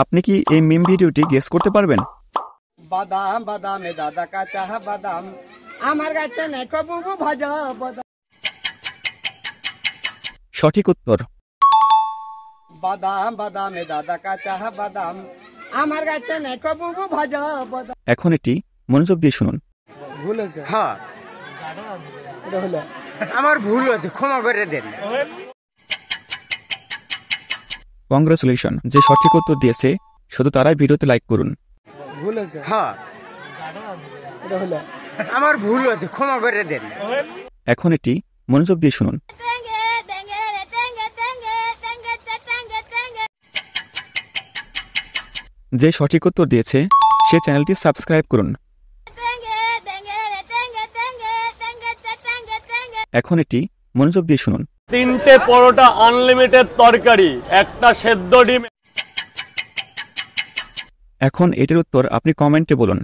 আপনি কি এই মিম ভিডিওটি গেস করতে পারবেন? বাদাম বাদামে দাদা কাঁচা বাদাম আমার কাছে নেই কবুবু ভাজা বাদাম। সঠিক উত্তর। বাদাম বাদামে দাদা কাঁচা বাদাম আমার কাছে নেই কবুবু ভাজা বাদাম। এখন এটি মনোযোগ দিয়ে শুনুন। ভুল হয়েছে, হ্যাঁ এটা হলো আমার ভুল হয়েছে, ক্ষমা করে দেন। কংগ্রেচুলেশন, যে সঠিক উত্তর দিয়েছে শুধু তারাই ভিডিওতে লাইক করুন। ভুল হয়েছে, হ্যাঁ এটা হলো আমার ভুল হয়েছে, ক্ষমা করে দেন। এখন এটি মনোযোগ দিয়ে শুনুন। যে সঠিক উত্তর দিয়েছে সে চ্যানেলটি সাবস্ক্রাইব করুন। এখন এটি মনোযোগ দিয়ে শুনুন। 3টে পরোটা আনলিমিটেড তরকারি, একটা সেদ্ধ ডিম। এখন এটির উত্তর আপনি কমেন্টে বলুন।